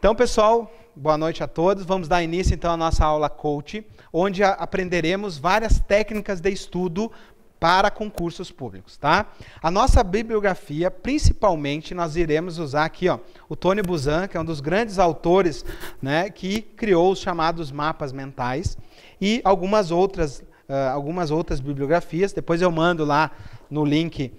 Então, pessoal, boa noite a todos. Vamos dar início, então, à nossa aula Coach, onde aprenderemos várias técnicas de estudo para concursos públicos, tá? A nossa bibliografia, principalmente, nós iremos usar aqui, ó, o Tony Buzan, que é um dos grandes autores, né, que criou os chamados mapas mentais, e algumas outras bibliografias. Depois eu mando lá no link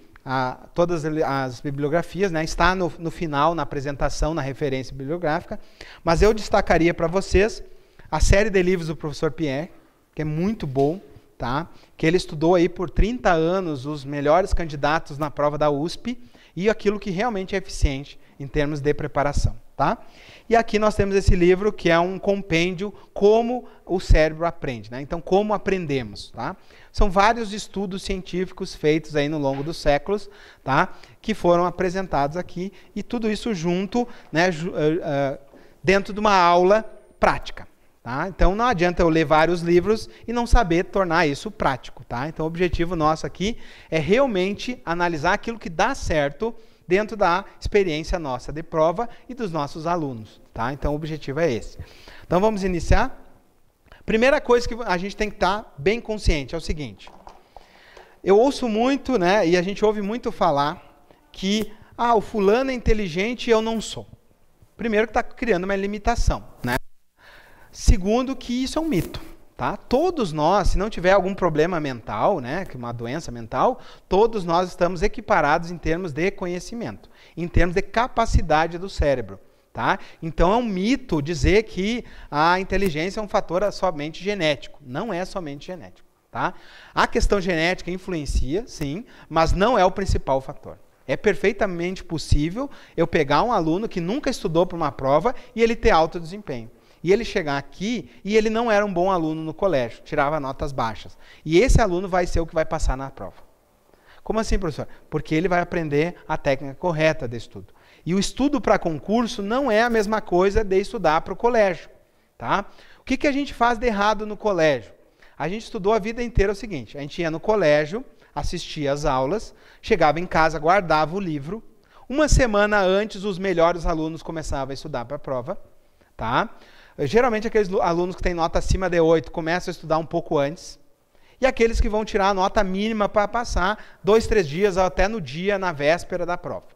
todas as bibliografias, né? Está no final, na apresentação, na referência bibliográfica, mas eu destacaria para vocês a série de livros do professor Pierre, que é muito bom, tá? Que ele estudou aí por 30 anos os melhores candidatos na prova da USP e aquilo que realmente é eficiente em termos de preparação, tá? E aqui nós temos esse livro que é um compêndio como o cérebro aprende, né? Então, como aprendemos, tá? São vários estudos científicos feitos aí no longo dos séculos, tá? Que foram apresentados aqui e tudo isso junto, né, dentro de uma aula prática. Tá? Então não adianta eu ler vários livros e não saber tornar isso prático. Tá? Então o objetivo nosso aqui é realmente analisar aquilo que dá certo dentro da experiência nossa de prova e dos nossos alunos. Tá? Então o objetivo é esse. Então vamos iniciar. Primeira coisa que a gente tem que estar bem consciente é o seguinte. Eu ouço muito, né, e a gente ouve muito falar que o fulano é inteligente e eu não sou. Primeiro que está criando uma limitação, né? Segundo, que isso é um mito, tá? Todos nós, se não tiver algum problema mental, né, uma doença mental, todos nós estamos equiparados em termos de conhecimento, em termos de capacidade do cérebro, tá? Então é um mito dizer que a inteligência é um fator somente genético. Não é somente genético, tá? A questão genética influencia, sim, mas não é o principal fator. É perfeitamente possível eu pegar um aluno que nunca estudou para uma prova e ele ter alto desempenho. E ele chegar aqui e ele não era um bom aluno no colégio, tirava notas baixas. E esse aluno vai ser o que vai passar na prova. Como assim, professor? Porque ele vai aprender a técnica correta de estudo. E o estudo para concurso não é a mesma coisa de estudar para o colégio. Tá? O que a gente faz de errado no colégio? A gente estudou a vida inteira o seguinte, a gente ia no colégio, assistia às aulas, chegava em casa, guardava o livro. Uma semana antes, os melhores alunos começavam a estudar para a prova. Tá? Geralmente aqueles alunos que têm nota acima de 8 começam a estudar um pouco antes. E aqueles que vão tirar a nota mínima para passar 2, 3 dias, ou até no dia, na véspera da prova.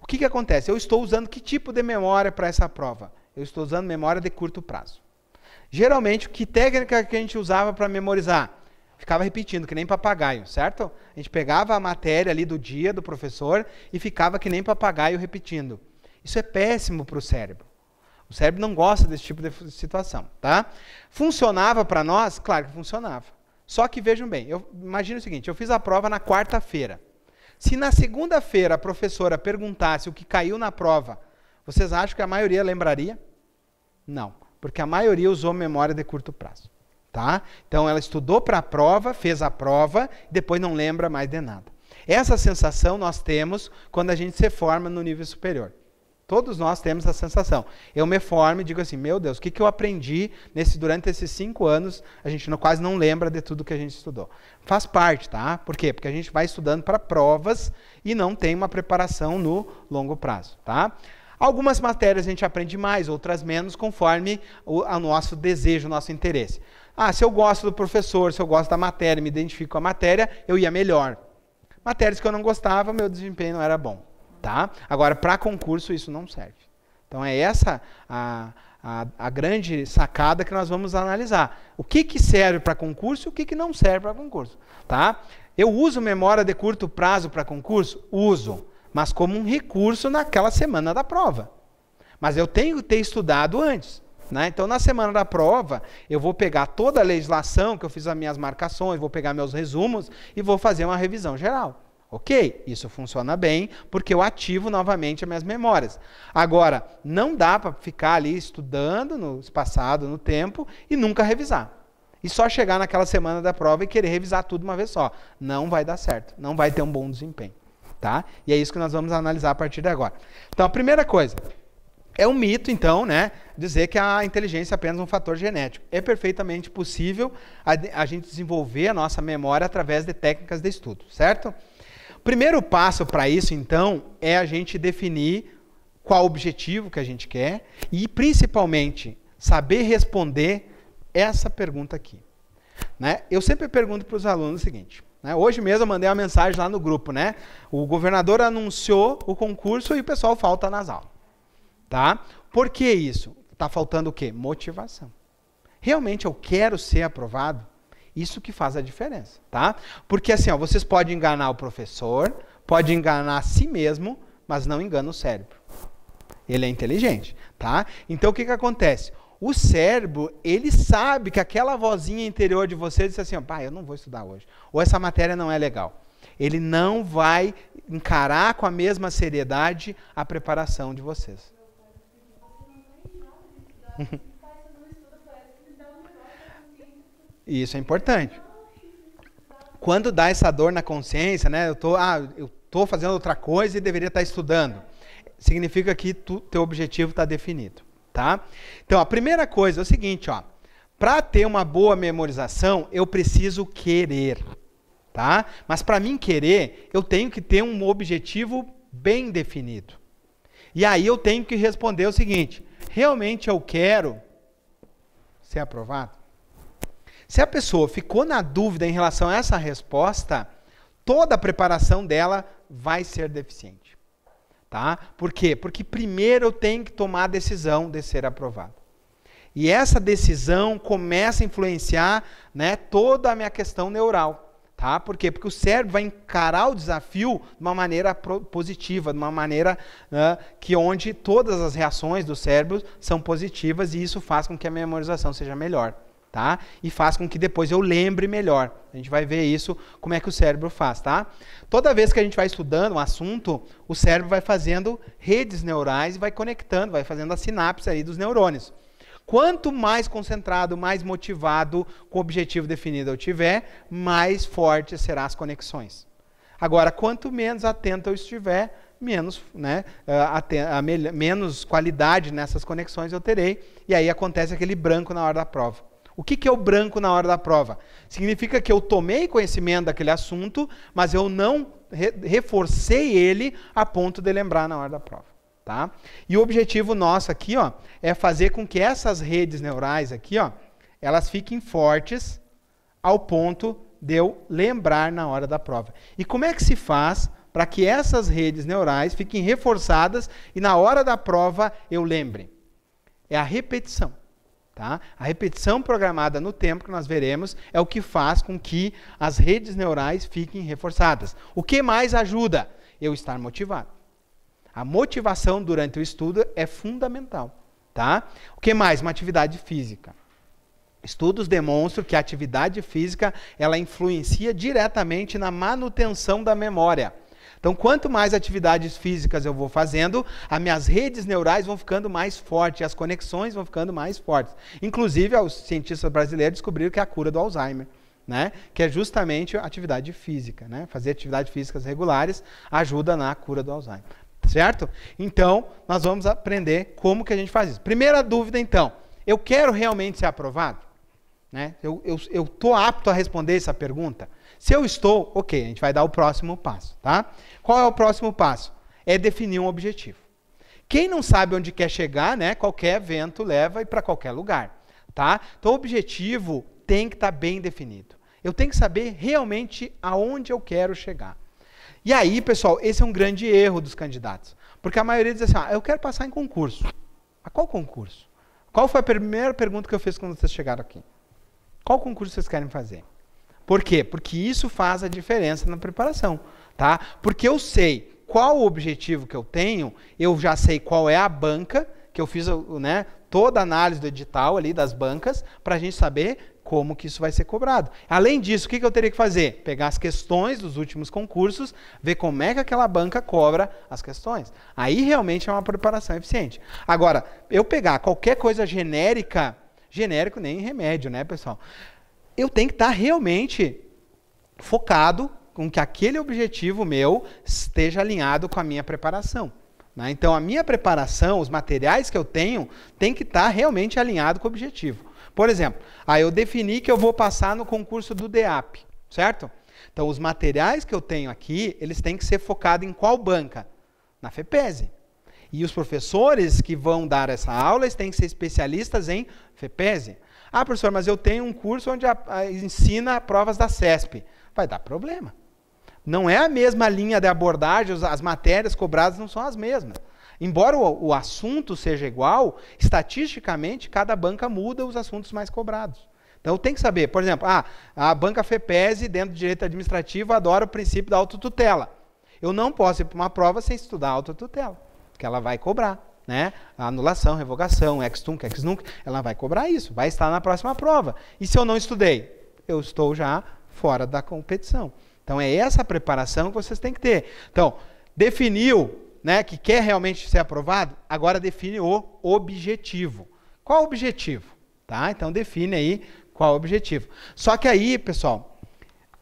O que acontece? Eu estou usando que tipo de memória para essa prova? Eu estou usando memória de curto prazo. Geralmente, que técnica que a gente usava para memorizar? Ficava repetindo, que nem papagaio, certo? A gente pegava a matéria ali do dia do professor e ficava que nem papagaio repetindo. Isso é péssimo para o cérebro. O cérebro não gosta desse tipo de situação, tá? Funcionava para nós? Claro que funcionava. Só que vejam bem, imagina o seguinte, eu fiz a prova na quarta-feira. Se na segunda-feira a professora perguntasse o que caiu na prova, vocês acham que a maioria lembraria? Não, porque a maioria usou memória de curto prazo, tá? Então ela estudou para a prova, fez a prova, depois não lembra mais de nada. Essa sensação nós temos quando a gente se forma no nível superior. Todos nós temos essa sensação. Eu me formo e digo assim, meu Deus, o que eu aprendi durante esses 5 anos? A gente quase não lembra de tudo que a gente estudou. Faz parte, tá? Por quê? Porque a gente vai estudando para provas e não tem uma preparação no longo prazo, tá? Algumas matérias a gente aprende mais, outras menos, conforme o nosso desejo, o nosso interesse. Se eu gosto do professor, se eu gosto da matéria, me identifico com a matéria, eu ia melhor. Matérias que eu não gostava, meu desempenho não era bom. Tá? Agora, para concurso, isso não serve. Então, é essa a grande sacada que nós vamos analisar. O que serve para concurso e o que não serve para concurso. Tá? Eu uso memória de curto prazo para concurso? Uso, mas como um recurso naquela semana da prova. Mas eu tenho que ter estudado antes. Né? Então, na semana da prova, eu vou pegar toda a legislação, que eu fiz as minhas marcações, vou pegar meus resumos e vou fazer uma revisão geral. Ok, isso funciona bem, porque eu ativo novamente as minhas memórias. Agora, não dá para ficar ali estudando no espaçado, no tempo, e nunca revisar. E só chegar naquela semana da prova e querer revisar tudo uma vez só. Não vai dar certo, não vai ter um bom desempenho. Tá? E é isso que nós vamos analisar a partir de agora. Então, a primeira coisa, é um mito, então, né, dizer que a inteligência é apenas um fator genético. É perfeitamente possível a gente desenvolver a nossa memória através de técnicas de estudo, certo? O primeiro passo para isso, então, é a gente definir qual o objetivo que a gente quer e, principalmente, saber responder essa pergunta aqui. Né? Eu sempre pergunto para os alunos o seguinte, né? Hoje mesmo eu mandei uma mensagem lá no grupo, né? O governador anunciou o concurso e o pessoal falta nas aulas. Tá? Por que isso? Está faltando o quê? Motivação. Realmente eu quero ser aprovado? Isso que faz a diferença, tá? Porque assim, ó, vocês podem enganar o professor, podem enganar a si mesmo, mas não engana o cérebro. Ele é inteligente, tá? Então o que acontece? O cérebro, ele sabe que aquela vozinha interior de você diz assim, ó, eu não vou estudar hoje. Ou essa matéria não é legal. Ele não vai encarar com a mesma seriedade a preparação de vocês. Isso é importante. Quando dá essa dor na consciência, né? Eu tô fazendo outra coisa e deveria estar estudando. Significa que teu objetivo está definido, tá? Então, a primeira coisa é o seguinte, ó. Para ter uma boa memorização, eu preciso querer, tá? Mas para mim querer, eu tenho que ter um objetivo bem definido. E aí eu tenho que responder o seguinte: realmente eu quero ser aprovado? Se a pessoa ficou na dúvida em relação a essa resposta, toda a preparação dela vai ser deficiente. Tá? Por quê? Porque primeiro eu tenho que tomar a decisão de ser aprovado. E essa decisão começa a influenciar, né, toda a minha questão neural. Tá? Por quê? Porque o cérebro vai encarar o desafio de uma maneira positiva, de uma maneira onde todas as reações do cérebro são positivas e isso faz com que a memorização seja melhor. Tá? E faz com que depois eu lembre melhor. A gente vai ver isso, como é que o cérebro faz. Tá? Toda vez que a gente vai estudando um assunto, o cérebro vai fazendo redes neurais e vai conectando, vai fazendo a sinapse aí dos neurônios. Quanto mais concentrado, mais motivado, com o objetivo definido eu tiver, mais fortes serão as conexões. Agora, quanto menos atento eu estiver, menos, né, menos qualidade nessas conexões eu terei, e aí acontece aquele branco na hora da prova. O que é o branco na hora da prova? Significa que eu tomei conhecimento daquele assunto, mas eu não reforcei ele a ponto de lembrar na hora da prova. Tá? E o objetivo nosso aqui, ó, é fazer com que essas redes neurais aqui, ó, elas fiquem fortes ao ponto de eu lembrar na hora da prova. E como é que se faz para que essas redes neurais fiquem reforçadas e na hora da prova eu lembre? É a repetição. Tá? A repetição programada no tempo que nós veremos é o que faz com que as redes neurais fiquem reforçadas. O que mais ajuda? Eu estar motivado. A motivação durante o estudo é fundamental. Tá? O que mais? Uma atividade física. Estudos demonstram que a atividade física ela influencia diretamente na manutenção da memória. Então, quanto mais atividades físicas eu vou fazendo, as minhas redes neurais vão ficando mais fortes, as conexões vão ficando mais fortes. Inclusive, os cientistas brasileiros descobriram que é a cura do Alzheimer, né? Que é justamente a atividade física. Né? Fazer atividades físicas regulares ajuda na cura do Alzheimer. Certo? Então, nós vamos aprender como que a gente faz isso. Primeira dúvida, então. Eu quero realmente ser aprovado? Né? Eu estou apto a responder essa pergunta? Se eu estou, ok, a gente vai dar o próximo passo. Tá? Qual é o próximo passo? É definir um objetivo. Quem não sabe onde quer chegar, né, qualquer vento leva para qualquer lugar. Tá? Então, o objetivo tem que estar bem definido. Eu tenho que saber realmente aonde eu quero chegar. E aí, pessoal, esse é um grande erro dos candidatos. Porque a maioria diz assim, eu quero passar em concurso. A qual concurso? Qual foi a primeira pergunta que eu fiz quando vocês chegaram aqui? Qual concurso vocês querem fazer? Por quê? Porque isso faz a diferença na preparação. Tá? Porque eu sei qual o objetivo que eu tenho, eu já sei qual é a banca, que eu fiz, né, toda a análise do edital ali das bancas, para a gente saber como que isso vai ser cobrado. Além disso, o que eu teria que fazer? Pegar as questões dos últimos concursos, ver como é que aquela banca cobra as questões. Aí realmente é uma preparação eficiente. Agora, eu pegar qualquer coisa genérica, genérico nem remédio, né, pessoal? Eu tenho que estar realmente focado com que aquele objetivo meu esteja alinhado com a minha preparação. Né? Então, a minha preparação, os materiais que eu tenho, tem que estar realmente alinhado com o objetivo. Por exemplo, eu defini que eu vou passar no concurso do DEAP, certo? Então, os materiais que eu tenho aqui, eles têm que ser focados em qual banca? Na FEPESE. E os professores que vão dar essa aula, eles têm que ser especialistas em FEPESE. Ah, professor, mas eu tenho um curso onde ensina provas da CESP. Vai dar problema. Não é a mesma linha de abordagem, as matérias cobradas não são as mesmas. Embora o assunto seja igual, estatisticamente, cada banca muda os assuntos mais cobrados. Então, tem que saber, por exemplo, a banca FEPESE, dentro do direito administrativo, adora o princípio da autotutela. Eu não posso ir para uma prova sem estudar a autotutela, porque ela vai cobrar, né? A anulação, revogação, ex tunc, ex nunc, ela vai cobrar isso, vai estar na próxima prova. E se eu não estudei? Eu estou já fora da competição. Então, é essa preparação que vocês têm que ter. Então, definiu, né, que quer realmente ser aprovado, agora define o objetivo. Qual o objetivo? Tá? Então, define aí qual o objetivo. Só que aí, pessoal,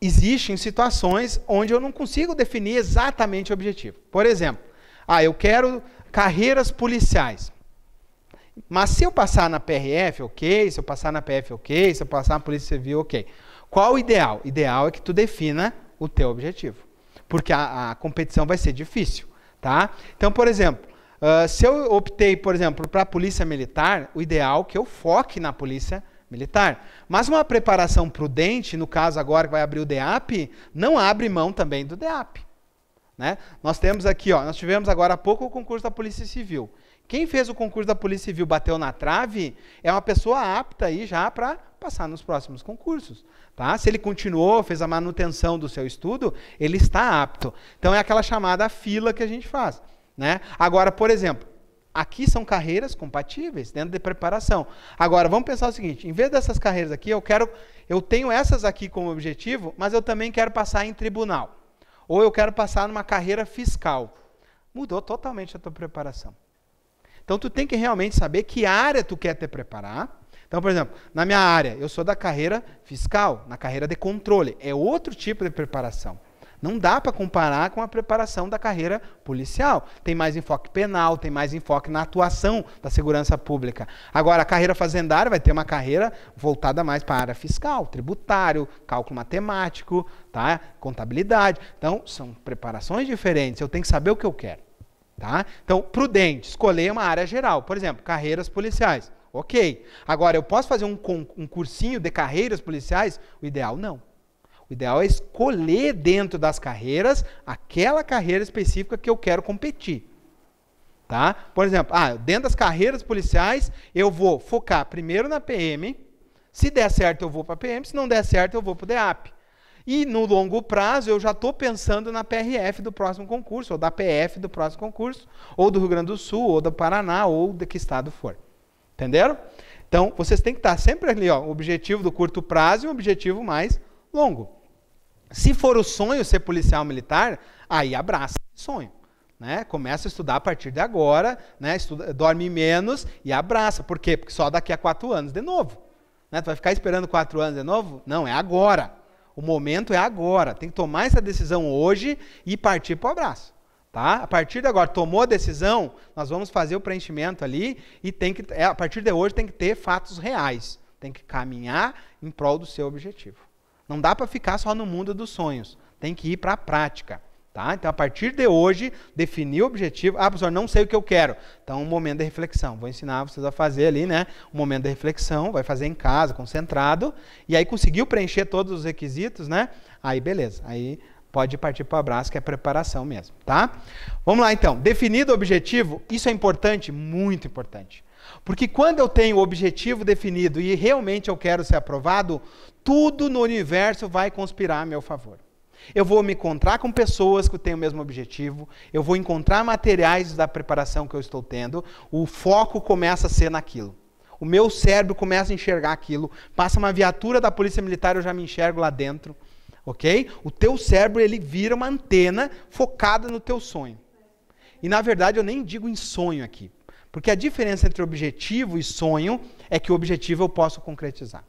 existem situações onde eu não consigo definir exatamente o objetivo. Por exemplo, eu quero carreiras policiais. Mas se eu passar na PRF, ok. Se eu passar na PF, ok. Se eu passar na Polícia Civil, ok. Qual o ideal? O ideal é que tu defina o teu objetivo. Porque a competição vai ser difícil. Tá? Então, por exemplo, se eu optei, por exemplo, para a Polícia Militar, o ideal é que eu foque na Polícia Militar. Mas uma preparação prudente, no caso agora que vai abrir o DEAP, não abre mão também do DEAP. Né? Nós temos aqui, nós tivemos agora há pouco o concurso da Polícia Civil. Quem fez o concurso da Polícia Civil, bateu na trave, é uma pessoa apta aí já para passar nos próximos concursos. Tá? Se ele continuou, fez a manutenção do seu estudo, ele está apto. Então é aquela chamada fila que a gente faz. Né? Agora, por exemplo, aqui são carreiras compatíveis dentro de preparação. Agora, vamos pensar o seguinte, em vez dessas carreiras aqui, eu tenho essas aqui como objetivo, mas eu também quero passar em tribunal. Ou eu quero passar numa carreira fiscal. Mudou totalmente a tua preparação. Então, tu tem que realmente saber que área tu quer te preparar. Então, por exemplo, na minha área, eu sou da carreira fiscal, na carreira de controle. É outro tipo de preparação. Não dá para comparar com a preparação da carreira policial. Tem mais enfoque penal, tem mais enfoque na atuação da segurança pública. Agora, a carreira fazendária vai ter uma carreira voltada mais para a área fiscal, tributário, cálculo matemático, tá? Contabilidade. Então, são preparações diferentes. Eu tenho que saber o que eu quero. Tá? Então, prudente, escolher uma área geral. Por exemplo, carreiras policiais. Ok. Agora, eu posso fazer um cursinho de carreiras policiais? O ideal, não. O ideal é escolher dentro das carreiras aquela carreira específica que eu quero competir. Tá? Por exemplo, dentro das carreiras policiais, eu vou focar primeiro na PM. Se der certo, eu vou para a PM. Se não der certo, eu vou para o DEAP. E no longo prazo, eu já estou pensando na PRF do próximo concurso, ou da PF do próximo concurso, ou do Rio Grande do Sul, ou do Paraná, ou de que estado for. Entenderam? Então, vocês têm que estar sempre ali, o objetivo do curto prazo e o objetivo mais longo. Se for o sonho ser policial militar, aí abraça o sonho. Né? Começa a estudar a partir de agora, né? Dorme menos e abraça. Por quê? Porque só daqui a 4 anos de novo. Né? Tu vai ficar esperando 4 anos de novo? Não, é agora. O momento é agora. Tem que tomar essa decisão hoje e partir para o abraço. Tá? A partir de agora, tomou a decisão, nós vamos fazer o preenchimento ali e a partir de hoje tem que ter fatos reais. Tem que caminhar em prol do seu objetivo. Não dá para ficar só no mundo dos sonhos. Tem que ir para a prática. Tá? Então, a partir de hoje, definir o objetivo. Professor, não sei o que eu quero. Então, um momento de reflexão. Vou ensinar vocês a fazer ali, né? Um momento de reflexão. Vai fazer em casa, concentrado. E aí, conseguiu preencher todos os requisitos, né? Aí, beleza. Aí, pode partir para o abraço, que é preparação mesmo, tá? Vamos lá, então. Definido o objetivo, isso é importante? Muito importante. Porque quando eu tenho o objetivo definido e realmente eu quero ser aprovado, tudo no universo vai conspirar a meu favor. Eu vou me encontrar com pessoas que têm o mesmo objetivo, eu vou encontrar materiais da preparação que eu estou tendo, o foco começa a ser naquilo. O meu cérebro começa a enxergar aquilo, passa uma viatura da Polícia Militar, eu já me enxergo lá dentro. Ok? O teu cérebro, ele vira uma antena focada no teu sonho. E, na verdade, eu nem digo em sonho aqui. Porque a diferença entre objetivo e sonho é que o objetivo eu posso concretizar.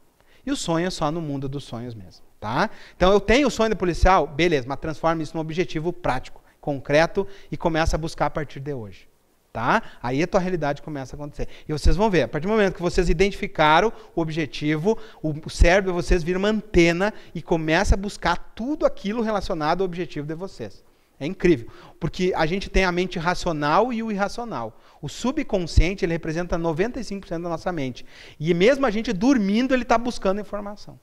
E o sonho é só no mundo dos sonhos mesmo. Tá? Então, eu tenho o sonho de policial, beleza, mas transforma isso num objetivo prático, concreto, e começa a buscar a partir de hoje. Tá? Aí a tua realidade começa a acontecer. E vocês vão ver, a partir do momento que vocês identificaram o objetivo, o cérebro de vocês vira uma antena e começa a buscar tudo aquilo relacionado ao objetivo de vocês. É incrível, porque a gente tem a mente racional e o irracional. O subconsciente, ele representa 95% da nossa mente. E mesmo a gente dormindo, ele está buscando informação.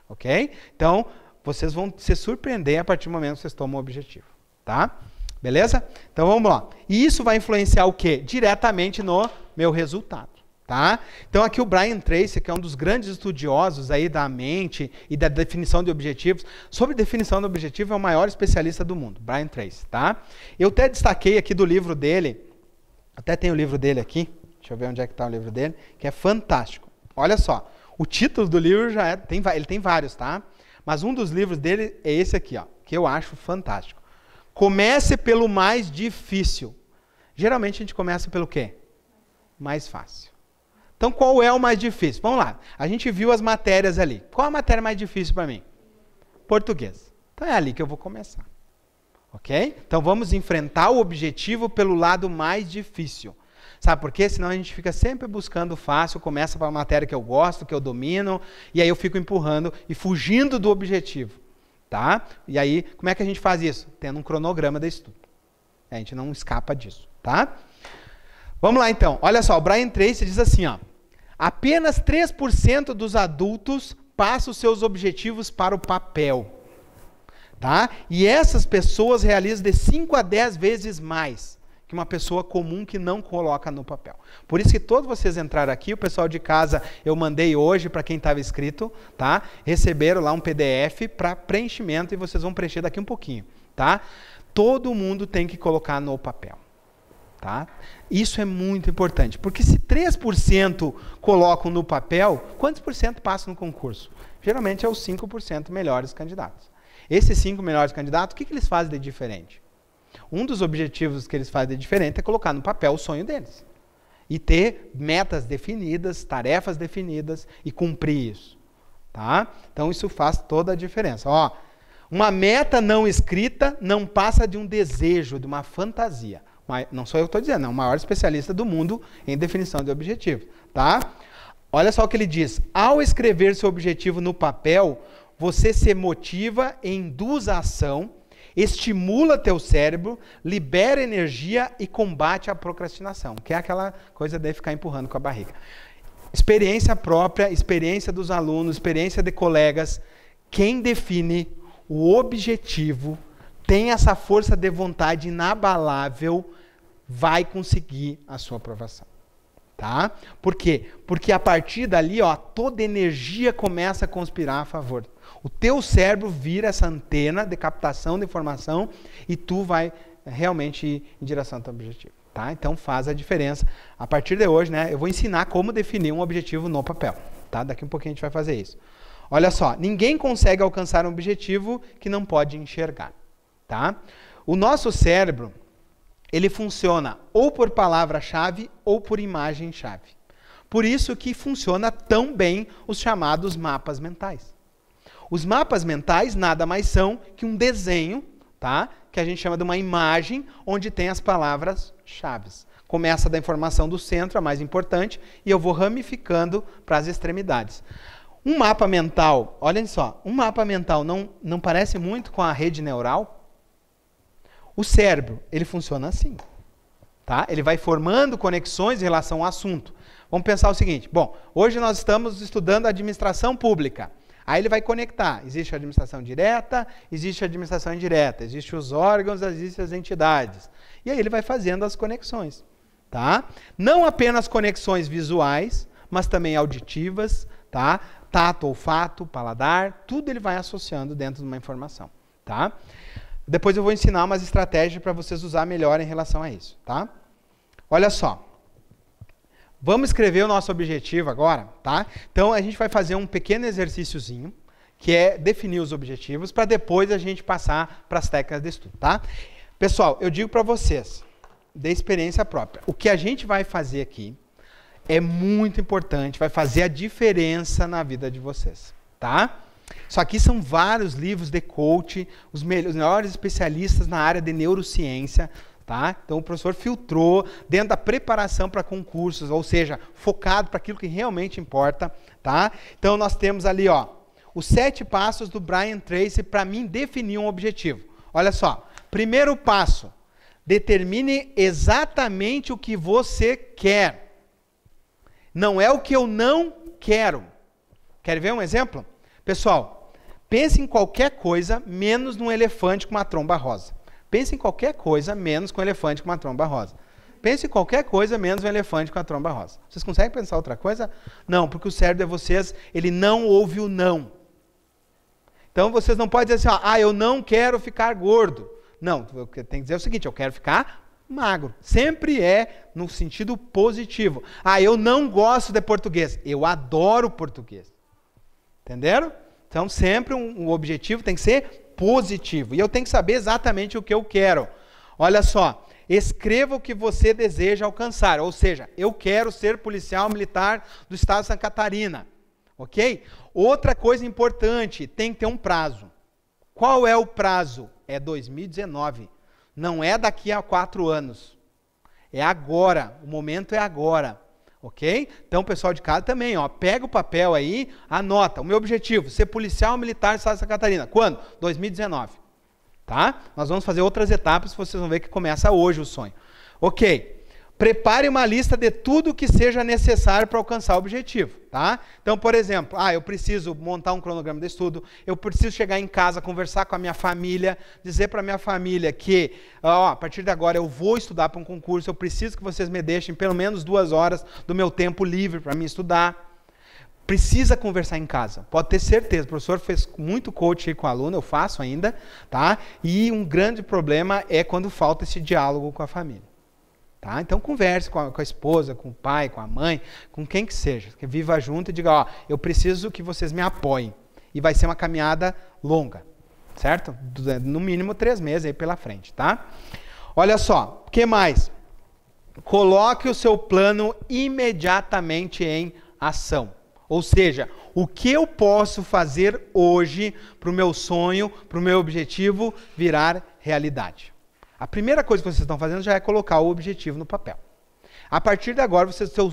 Ok? Então, vocês vão se surpreender a partir do momento que vocês tomam o objetivo. Tá? Beleza? Então, vamos lá. E isso vai influenciar o quê? Diretamente no meu resultado. Tá? Então aqui o Brian Tracy, que é um dos grandes estudiosos aí da mente e da definição de objetivos, sobre definição de objetivo é o maior especialista do mundo, Brian Tracy, tá? Eu até destaquei aqui do livro dele, até tem o livro dele aqui, deixa eu ver onde é que está o livro dele, que é fantástico. Olha só, o título do livro já é, ele tem vários, tá? Mas um dos livros dele é esse aqui, ó, que eu acho fantástico. Comece pelo mais difícil. Geralmente a gente começa pelo quê? Mais fácil. Então, qual é o mais difícil? Vamos lá. A gente viu as matérias ali. Qual a matéria mais difícil para mim? Português. Então, é ali que eu vou começar. Ok? Então, vamos enfrentar o objetivo pelo lado mais difícil. Sabe por quê? Senão a gente fica sempre buscando fácil, começa para a matéria que eu gosto, que eu domino, e aí eu fico empurrando e fugindo do objetivo. Tá? E aí, como é que a gente faz isso? Tendo um cronograma de estudo. A gente não escapa disso. Tá? Vamos lá então, olha só, o Brian Tracy diz assim, ó, apenas 3% dos adultos passam os seus objetivos para o papel, tá? E essas pessoas realizam de 5 a 10 vezes mais que uma pessoa comum que não coloca no papel. Por isso que todos vocês entraram aqui, o pessoal de casa eu mandei hoje para quem estava inscrito, tá? Receberam lá um PDF para preenchimento e vocês vão preencher daqui um pouquinho, tá? Todo mundo tem que colocar no papel. Tá? Isso é muito importante, porque se 3% colocam no papel, quantos por cento passam no concurso? Geralmente é os 5% melhores candidatos. Esses 5 melhores candidatos, o que eles fazem de diferente? Um dos objetivos que eles fazem de diferente é colocar no papel o sonho deles. E ter metas definidas, tarefas definidas e cumprir isso. Tá? Então isso faz toda a diferença. Ó, uma meta não escrita não passa de um desejo, de uma fantasia. Não sou eu que estou dizendo, é o maior especialista do mundo em definição de objetivo. Tá? Olha só o que ele diz. Ao escrever seu objetivo no papel, você se motiva, induz a ação, estimula teu cérebro, libera energia e combate a procrastinação, que é aquela coisa de ficar empurrando com a barriga. Experiência própria, experiência dos alunos, experiência de colegas. Quem define o objetivo tem essa força de vontade inabalável, vai conseguir a sua aprovação. Tá? Por quê? Porque a partir dali, ó, toda energia começa a conspirar a favor. O teu cérebro vira essa antena de captação de informação e tu vai realmente ir em direção ao teu objetivo. Tá? Então faz a diferença. A partir de hoje, né, eu vou ensinar como definir um objetivo no papel. Tá? Daqui um pouquinho a gente vai fazer isso. Olha só, ninguém consegue alcançar um objetivo que não pode enxergar. Tá? O nosso cérebro, ele funciona ou por palavra-chave ou por imagem-chave. Por isso que funciona tão bem os chamados mapas mentais. Os mapas mentais nada mais são que um desenho, tá? Que a gente chama de uma imagem, onde tem as palavras-chave. Começa da informação do centro, a mais importante, e eu vou ramificando para as extremidades. Um mapa mental, olhem só, um mapa mental não parece muito com a rede neural? O cérebro, ele funciona assim, tá? Ele vai formando conexões em relação ao assunto. Vamos pensar o seguinte, bom, hoje nós estamos estudando administração pública. Aí ele vai conectar, existe a administração direta, existe a administração indireta, existem os órgãos, existem as entidades. E aí ele vai fazendo as conexões, tá? Não apenas conexões visuais, mas também auditivas, tá? Tato, olfato, paladar, tudo ele vai associando dentro de uma informação, tá? Depois eu vou ensinar umas estratégias para vocês usar melhor em relação a isso, tá? Olha só. Vamos escrever o nosso objetivo agora, tá? Então a gente vai fazer um pequeno exercíciozinho, que é definir os objetivos, para depois a gente passar para as técnicas de estudo, tá? Pessoal, eu digo para vocês, de experiência própria, o que a gente vai fazer aqui é muito importante, vai fazer a diferença na vida de vocês, tá? Isso aqui são vários livros de coach, os melhores especialistas na área de neurociência, tá? Então o professor filtrou dentro da preparação para concursos, ou seja, focado para aquilo que realmente importa, tá? Então nós temos ali, ó, os 7 passos do Brian Tracy para mim definir um objetivo. Olha só, Primeiro passo, determine exatamente o que você quer. Não é o que eu não quero. Quer ver um exemplo? Pessoal, pense em qualquer coisa menos num elefante com uma tromba rosa. Pense em qualquer coisa menos com um elefante com uma tromba rosa. Pense em qualquer coisa menos um elefante com a tromba rosa. Vocês conseguem pensar outra coisa? Não, porque o cérebro de vocês, ele não ouve o não. Então vocês não podem dizer assim, eu não quero ficar gordo. Não, tem que dizer o seguinte, eu quero ficar magro. Sempre é no sentido positivo. Eu não gosto de português. Eu adoro português. Entenderam? Então sempre um objetivo tem que ser positivo. E eu tenho que saber exatamente o que eu quero. Olha só. Escreva o que você deseja alcançar, ou seja, eu quero ser policial militar do estado de Santa Catarina, ok? Outra coisa importante, tem que ter um prazo. Qual é o prazo? É 2019, não é daqui a 4 anos, é agora, o momento é agora, ok? Então, pessoal de casa também, pega o papel aí, anota, o meu objetivo, ser policial militar do estado de Santa Catarina, quando? 2019. Tá? Nós vamos fazer outras etapas, vocês vão ver que começa hoje o sonho. Ok. Prepare uma lista de tudo que seja necessário para alcançar o objetivo. Tá? Então, por exemplo, eu preciso montar um cronograma de estudo, eu preciso chegar em casa, conversar com a minha família, dizer para a minha família que, a partir de agora eu vou estudar para um concurso, eu preciso que vocês me deixem pelo menos 2 horas do meu tempo livre para mim estudar. Precisa conversar em casa, pode ter certeza. O professor fez muito coach aí com o aluno, eu faço ainda, tá? E um grande problema é quando falta esse diálogo com a família. Tá? Então converse com a esposa, com o pai, com a mãe, com quem que seja, que viva junto e diga, eu preciso que vocês me apoiem. E vai ser uma caminhada longa, certo? No mínimo 3 meses aí pela frente, tá? Olha só, o que mais? Coloque o seu plano imediatamente em ação. Ou seja, o que eu posso fazer hoje para o meu sonho, para o meu objetivo virar realidade? A primeira coisa que vocês estão fazendo já é colocar o objetivo no papel. A partir de agora,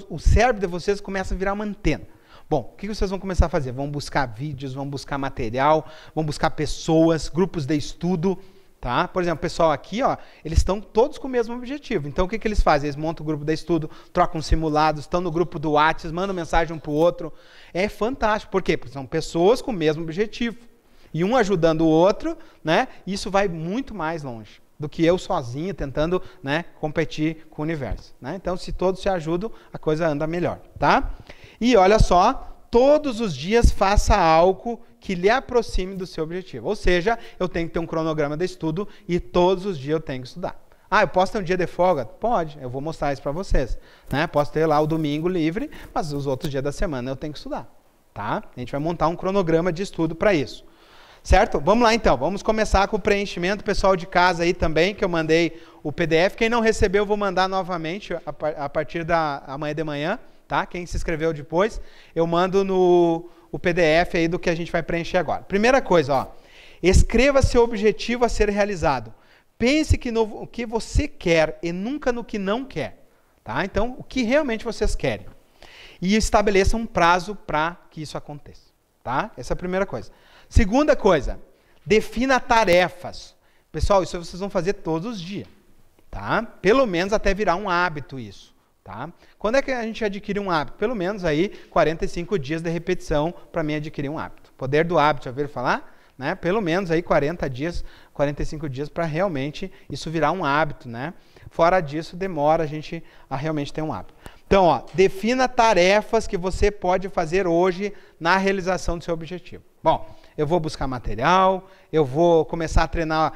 o cérebro de vocês começa a virar uma antena. Bom, o que vocês vão começar a fazer? Vão buscar vídeos, vão buscar material, vão buscar pessoas, grupos de estudo. Tá? Por exemplo, o pessoal aqui, eles estão todos com o mesmo objetivo. Então, o que eles fazem? Eles montam o grupo de estudo, trocam simulados, estão no grupo do WhatsApp, mandam mensagem um para o outro. É fantástico. Por quê? Porque são pessoas com o mesmo objetivo. E um ajudando o outro, né? Isso vai muito mais longe do que eu sozinho tentando, né, competir com o universo. Né? Então, se todos se ajudam, a coisa anda melhor. Tá? E olha só, todos os dias faça algo que lhe aproxime do seu objetivo. Ou seja, eu tenho que ter um cronograma de estudo e todos os dias eu tenho que estudar. Eu posso ter um dia de folga? Pode, eu vou mostrar isso para vocês. Né? Posso ter lá o domingo livre, mas os outros dias da semana eu tenho que estudar. Tá? A gente vai montar um cronograma de estudo para isso. Certo? Vamos lá então, vamos começar com o preenchimento. Pessoal de casa aí também, que eu mandei o PDF. Quem não recebeu, eu vou mandar novamente a partir da amanhã de manhã. Tá? Quem se inscreveu depois, eu mando o PDF aí do que a gente vai preencher agora. Primeira coisa, escreva seu objetivo a ser realizado. Pense no que você quer e nunca no que não quer. Tá? Então, o que realmente vocês querem. E estabeleça um prazo para que isso aconteça. Tá? Essa é a primeira coisa. Segunda coisa, defina tarefas. Pessoal, isso vocês vão fazer todos os dias. Tá? Pelo menos até virar um hábito isso. Tá? Quando é que a gente adquire um hábito? Pelo menos aí 45 dias de repetição para mim adquirir um hábito. Poder do hábito, já ouviram falar? Né? Pelo menos aí 40 dias, 45 dias para realmente isso virar um hábito. Né? Fora disso, demora a gente a realmente ter um hábito. Então, defina tarefas que você pode fazer hoje na realização do seu objetivo. Bom, eu vou buscar material, eu vou começar a treinar,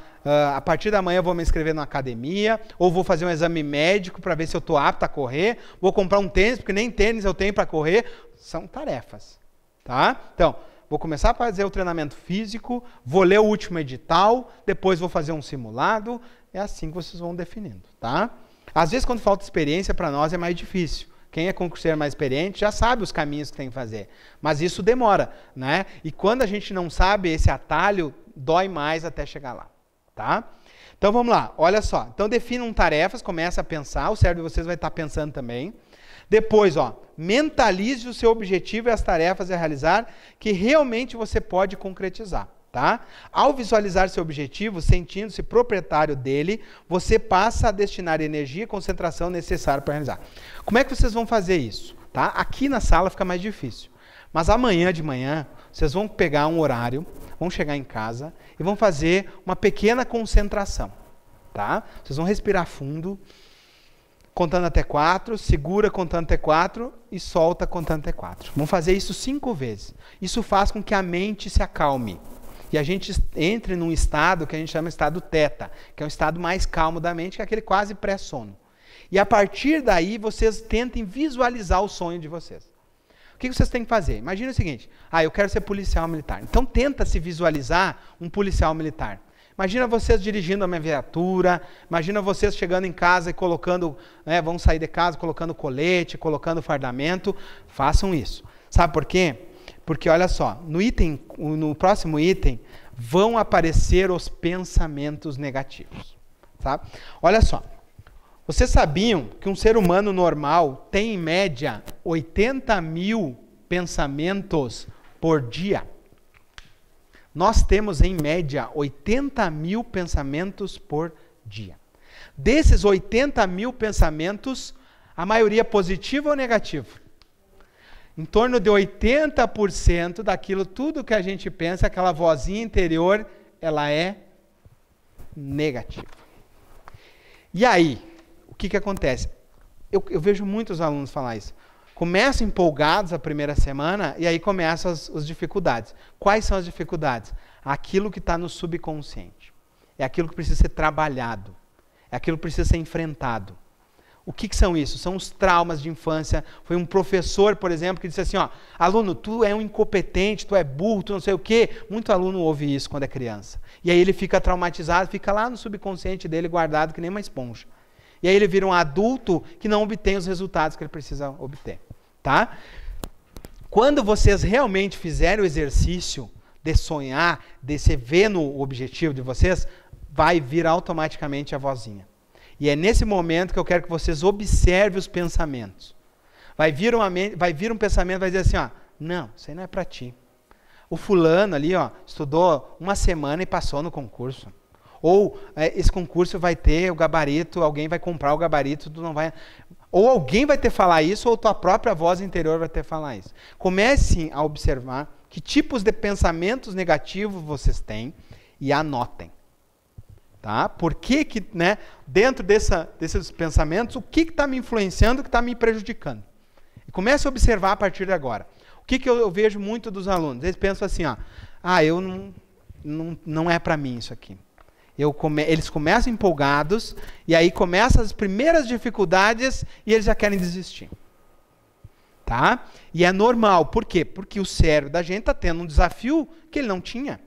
a partir da manhã eu vou me inscrever na academia, ou vou fazer um exame médico para ver se eu estou apto a correr, vou comprar um tênis, porque nem tênis eu tenho para correr. São tarefas. Tá? Então, vou começar a fazer o treinamento físico, vou ler o último edital, depois vou fazer um simulado. É assim que vocês vão definindo. Tá? Às vezes, quando falta experiência, para nós é mais difícil. Quem é concurseiro mais experiente já sabe os caminhos que tem que fazer. Mas isso demora, né? E quando a gente não sabe esse atalho, dói mais até chegar lá, tá? Então vamos lá, olha só. Então definam tarefas, começa a pensar, o cérebro de vocês vai estar pensando também. Depois, mentalize o seu objetivo e as tarefas a realizar que realmente você pode concretizar. Tá? Ao visualizar seu objetivo, sentindo-se proprietário dele, você passa a destinar energia e concentração necessária para realizar. Como é que vocês vão fazer isso? Tá? Aqui na sala fica mais difícil. Mas amanhã de manhã, vocês vão pegar um horário, vão chegar em casa e vão fazer uma pequena concentração. Tá? Vocês vão respirar fundo, contando até 4, segura contando até 4 e solta contando até 4. Vão fazer isso 5 vezes. Isso faz com que a mente se acalme. E a gente entre num estado que a gente chama de estado teta, que é um estado mais calmo da mente, que é aquele quase pré-sono. E a partir daí, vocês tentem visualizar o sonho de vocês. O que vocês têm que fazer? Imagina o seguinte, eu quero ser policial militar. Então tenta se visualizar um policial militar. Imagina vocês dirigindo a minha viatura, imagina vocês chegando em casa e colocando, vão sair de casa colocando colete, colocando fardamento. Façam isso. Sabe por quê? Porque olha só, no próximo item, vão aparecer os pensamentos negativos. Tá? Olha só, vocês sabiam que um ser humano normal tem em média 80 mil pensamentos por dia? Nós temos em média 80 mil pensamentos por dia. Desses 80 mil pensamentos, a maioria positiva ou negativa? Em torno de 80% daquilo, tudo que a gente pensa, aquela vozinha interior, ela é negativa. E aí, o que acontece? Eu vejo muitos alunos falar isso. Começam empolgados a primeira semana e aí começam as dificuldades. Quais são as dificuldades? Aquilo que está no subconsciente. É aquilo que precisa ser trabalhado. É aquilo que precisa ser enfrentado. O que são isso? São os traumas de infância. Foi um professor, por exemplo, que disse assim, aluno, tu é um incompetente, tu é burro, tu não sei o quê. Muito aluno ouve isso quando é criança. E aí ele fica traumatizado, fica lá no subconsciente dele guardado que nem uma esponja. E aí ele vira um adulto que não obtém os resultados que ele precisa obter. Tá? Quando vocês realmente fizerem o exercício de sonhar, de se ver no objetivo de vocês, vai vir automaticamente a vozinha. E é nesse momento que eu quero que vocês observem os pensamentos. Vai vir um pensamento, vai dizer assim, não, isso aí não é para ti. O fulano ali, estudou uma semana e passou no concurso. Ou esse concurso vai ter o gabarito, alguém vai comprar o gabarito, tu não vai... Ou alguém vai ter que falar isso, ou tua própria voz interior vai ter que falar isso. Comecem a observar que tipos de pensamentos negativos vocês têm e anotem. Tá? Por que, dentro desses pensamentos, o que está me influenciando, o que está me prejudicando? E comece a observar a partir de agora. O que eu vejo muito dos alunos? Eles pensam assim, não é para mim isso aqui. Eles começam empolgados, e aí começam as primeiras dificuldades, e eles já querem desistir. Tá? E é normal. Por quê? Porque o cérebro da gente está tendo um desafio que ele não tinha.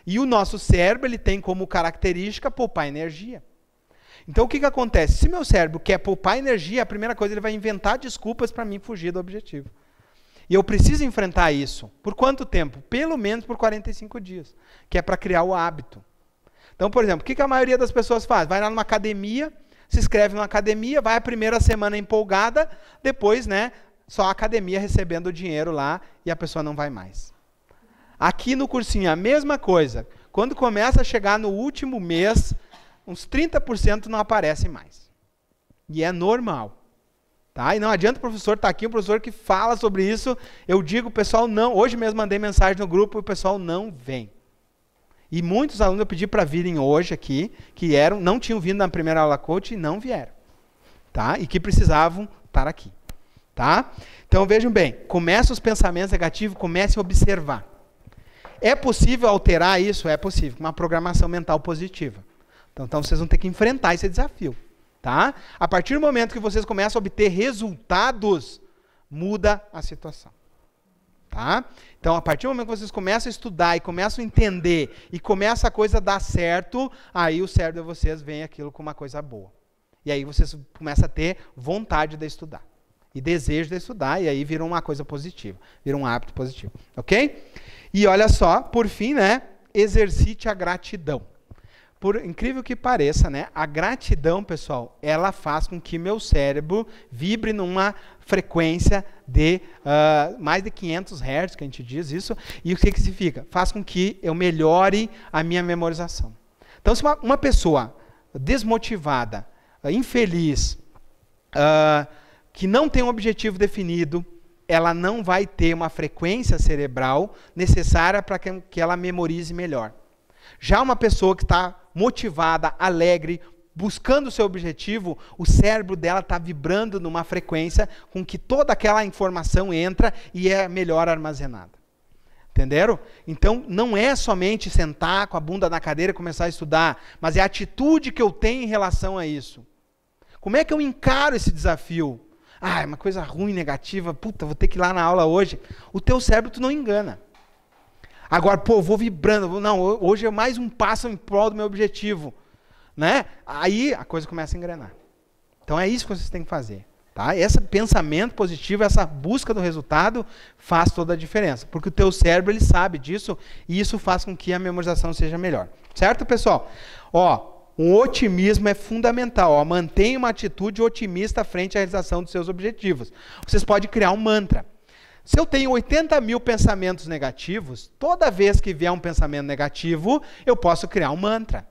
E o nosso cérebro ele tem como característica poupar energia. Então o que acontece? Se meu cérebro quer poupar energia, a primeira coisa ele vai inventar desculpas para mim fugir do objetivo. E eu preciso enfrentar isso. Por quanto tempo? Pelo menos por 45 dias. Que é para criar o hábito. Então, por exemplo, o que a maioria das pessoas faz? Vai lá numa academia, se inscreve numa academia, vai a primeira semana empolgada, depois, só a academia recebendo o dinheiro lá e a pessoa não vai mais. Aqui no cursinho, a mesma coisa. Quando começa a chegar no último mês, uns 30% não aparecem mais. E é normal. Tá? E não adianta o professor estar aqui, um professor que fala sobre isso. Eu digo, o pessoal não... Hoje mesmo mandei mensagem no grupo e o pessoal não vem. E muitos alunos eu pedi para virem hoje aqui, que não tinham vindo na primeira aula coach e não vieram. Tá? E que precisavam estar aqui. Tá? Então vejam bem, começa os pensamentos negativos, comece a observar. É possível alterar isso? É possível, com uma programação mental positiva. Então vocês vão ter que enfrentar esse desafio. Tá? A partir do momento que vocês começam a obter resultados, muda a situação. Tá? Então, a partir do momento que vocês começam a estudar e começam a entender e começa a coisa a dar certo, aí o cérebro de vocês vê aquilo como uma coisa boa. E aí vocês começam a ter vontade de estudar. E desejo de estudar, e aí vira uma coisa positiva. Vira um hábito positivo. Ok? E olha só, por fim, exercite a gratidão. por incrível que pareça, né, a gratidão, pessoal, ela faz com que meu cérebro vibre numa frequência de mais de 500 Hz, que a gente diz isso. E o que significa? Faz com que eu melhore a minha memorização. Então, se uma pessoa desmotivada, infeliz, que não tem um objetivo definido, ela não vai ter uma frequência cerebral necessária para que ela memorize melhor. Já uma pessoa que está motivada, alegre, buscando o seu objetivo, o cérebro dela está vibrando numa frequência com que toda aquela informação entra e é melhor armazenada. Entenderam? Então, não é somente sentar com a bunda na cadeira e começar a estudar, mas é a atitude que eu tenho em relação a isso. Como é que eu encaro esse desafio? Ah, é uma coisa ruim, negativa, puta, vou ter que ir lá na aula hoje. O teu cérebro tu não engana. Agora, pô, vou vibrando, não, hoje é mais um passo em prol do meu objetivo. Né? Aí a coisa começa a engrenar. Então é isso que vocês têm que fazer. Tá? Esse pensamento positivo, essa busca do resultado faz toda a diferença. Porque o teu cérebro ele sabe disso e isso faz com que a memorização seja melhor. Certo, pessoal? O otimismo é fundamental. Mantenha uma atitude otimista frente à realização dos seus objetivos. Vocês podem criar um mantra. Se eu tenho 80 mil pensamentos negativos, toda vez que vier um pensamento negativo, eu posso criar um mantra.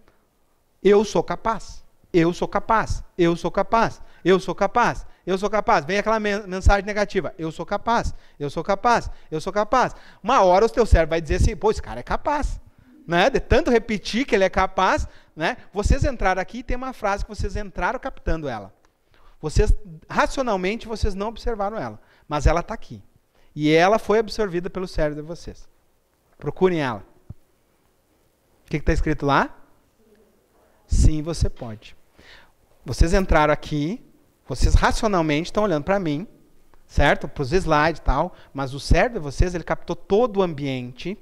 Eu sou capaz, eu sou capaz, eu sou capaz, eu sou capaz, eu sou capaz. Vem aquela mensagem negativa, eu sou capaz, eu sou capaz, eu sou capaz. Uma hora o teu cérebro vai dizer assim, pô, esse cara é capaz. Né? De tanto repetir que ele é capaz, né? Vocês entraram aqui e tem uma frase que vocês entraram captando ela. Racionalmente, vocês não observaram ela, mas ela está aqui. E ela foi absorvida pelo cérebro de vocês. Procurem ela. O que está escrito lá? Sim, você pode. Vocês entraram aqui, vocês racionalmente estão olhando para mim, certo? Para os slides e tal, mas o cérebro de vocês, ele captou todo o ambiente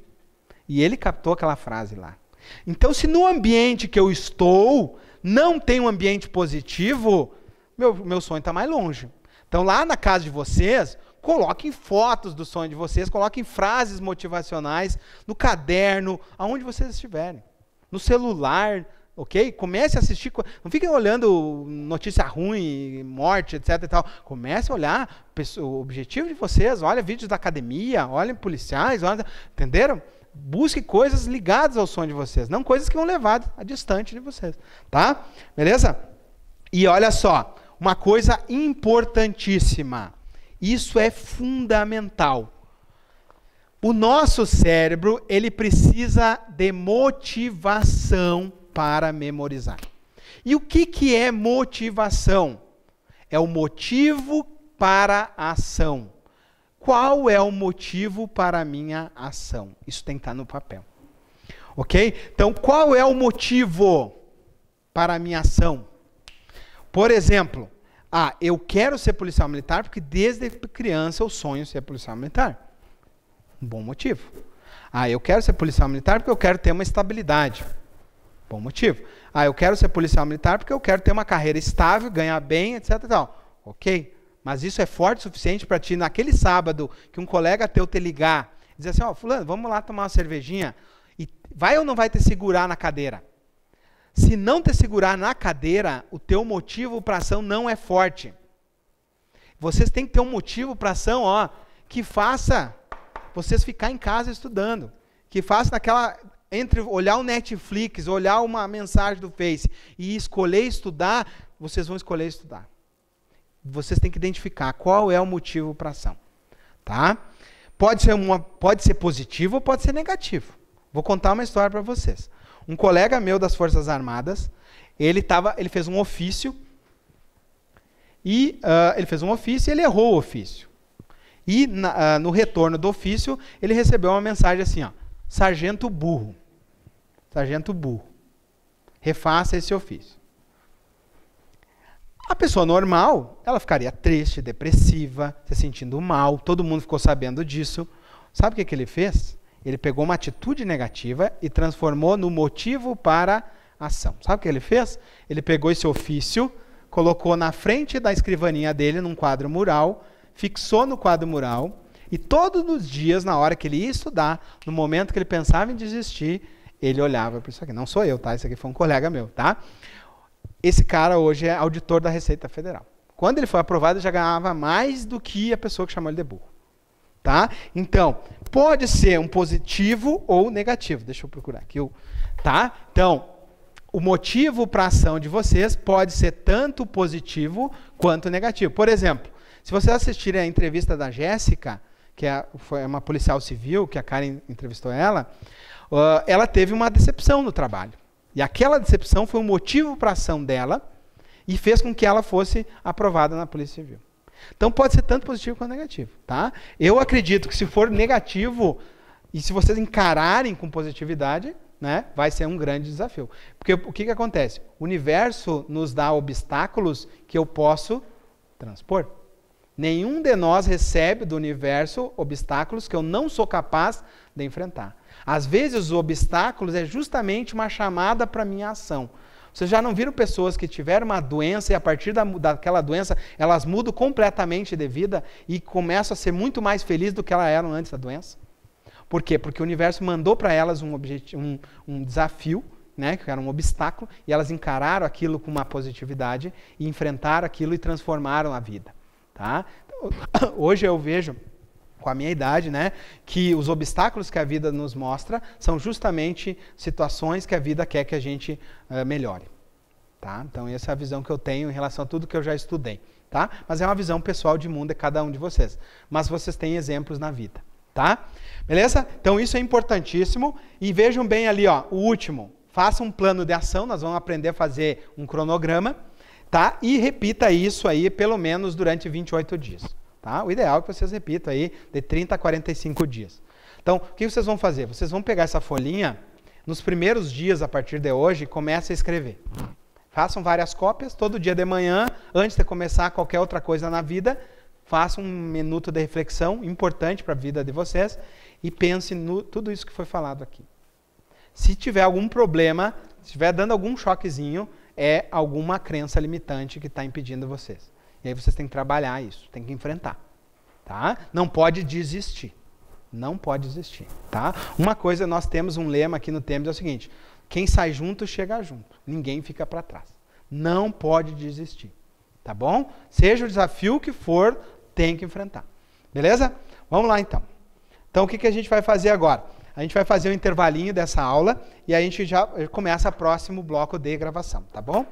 e ele captou aquela frase lá. Então, se no ambiente que eu estou não tem um ambiente positivo, meu sonho está mais longe. Então, lá na casa de vocês, coloquem fotos do sonho de vocês, coloquem frases motivacionais no caderno, aonde vocês estiverem. No celular, ok? Comece a assistir, não fiquem olhando notícia ruim, morte, etc. E tal. Comece a olhar o objetivo de vocês, olha vídeos da academia, olhem policiais, entenderam? Busque coisas ligadas ao sonho de vocês, não coisas que vão levar a distante de vocês. Tá? Beleza? E olha só, uma coisa importantíssima. Isso é fundamental. O nosso cérebro, ele precisa de motivação para memorizar. E o que é motivação? É o motivo para a ação. Qual é o motivo para a minha ação? Isso tem que estar no papel. Ok? Então, qual é o motivo para a minha ação? Por exemplo, eu quero ser policial militar porque desde criança eu sonho ser policial militar. Um bom motivo. Eu quero ser policial militar porque eu quero ter uma estabilidade. Bom motivo. Eu quero ser policial militar porque eu quero ter uma carreira estável, ganhar bem, etc. E tal. Ok. Mas isso é forte o suficiente para ti, naquele sábado, que um colega teu te ligar, dizer assim, fulano, vamos lá tomar uma cervejinha, e vai ou não vai te segurar na cadeira? Se não te segurar na cadeira, o teu motivo para ação não é forte. Vocês têm que ter um motivo para ação, que faça vocês ficar em casa estudando, que faça naquela, entre olhar o Netflix, olhar uma mensagem do Face e escolher estudar, vocês vão escolher estudar. Vocês têm que identificar qual é o motivo para a ação. Tá? Pode ser positivo ou pode ser negativo. Vou contar uma história para vocês. Um colega meu das Forças Armadas, ele fez um ofício e ele errou o ofício. E no retorno do ofício, ele recebeu uma mensagem assim, sargento burro. Sargento burro. Refaça esse ofício. A pessoa normal, ela ficaria triste, depressiva, se sentindo mal, todo mundo ficou sabendo disso. Sabe o que ele fez? Ele pegou uma atitude negativa e transformou no motivo para a ação. Sabe o que ele fez? Ele pegou esse ofício, colocou na frente da escrivaninha dele, num quadro mural, fixou no quadro mural, e todos os dias, na hora que ele ia estudar, no momento que ele pensava em desistir, ele olhava para isso aqui. Não sou eu, tá? Isso aqui foi um colega meu, tá? Esse cara hoje é auditor da Receita Federal. Quando ele foi aprovado, ele já ganhava mais do que a pessoa que chamou ele de burro. Tá? Então, pode ser um positivo ou negativo. Deixa eu procurar aqui. Tá? Então, o motivo para a ação de vocês pode ser tanto positivo quanto negativo. Por exemplo, se vocês assistirem a entrevista da Jéssica, que foi uma policial civil, que a Karen entrevistou ela teve uma decepção no trabalho. E aquela decepção foi um motivo para a ação dela e fez com que ela fosse aprovada na Polícia Civil. Então pode ser tanto positivo quanto negativo. Tá? Eu acredito que se for negativo, e se vocês encararem com positividade, né, vai ser um grande desafio. Porque o que acontece? O universo nos dá obstáculos que eu posso transpor. Nenhum de nós recebe do universo obstáculos que eu não sou capaz de enfrentar. Às vezes os obstáculos é justamente uma chamada para a minha ação. Vocês já não viram pessoas que tiveram uma doença e a partir daquela doença elas mudam completamente de vida e começam a ser muito mais felizes do que elas eram antes da doença? Por quê? Porque o universo mandou para elas um desafio, né, que era um obstáculo, e elas encararam aquilo com uma positividade e enfrentaram aquilo e transformaram a vida. Tá? Então, hoje eu vejo, com a minha idade, né, que os obstáculos que a vida nos mostra são justamente situações que a vida quer que a gente melhore. Tá? Então essa é a visão que eu tenho em relação a tudo que eu já estudei. Tá? Mas é uma visão pessoal de mundo de cada um de vocês. Mas vocês têm exemplos na vida. Tá? Beleza? Então isso é importantíssimo. E vejam bem ali, ó, o último. Faça um plano de ação, nós vamos aprender a fazer um cronograma. Tá? E repita isso aí pelo menos durante 28 dias. Tá? O ideal é que vocês repitam aí de 30 a 45 dias. Então, o que vocês vão fazer? Vocês vão pegar essa folhinha, nos primeiros dias a partir de hoje, comecem a escrever. Façam várias cópias, todo dia de manhã, antes de começar qualquer outra coisa na vida, façam um minuto de reflexão importante para a vida de vocês e pensem no tudo isso que foi falado aqui. Se tiver algum problema, se estiver dando algum choquezinho, é alguma crença limitante que está impedindo vocês. E aí vocês têm que trabalhar isso, têm que enfrentar. Tá? Não pode desistir. Não pode desistir. Tá? Uma coisa, nós temos um lema aqui no Temes, é o seguinte: quem sai junto, chega junto. Ninguém fica para trás. Não pode desistir. Tá bom? Seja o desafio que for, tem que enfrentar. Beleza? Vamos lá então. Então o que a gente vai fazer agora? A gente vai fazer um intervalinho dessa aula e a gente já começa o próximo bloco de gravação. Tá bom?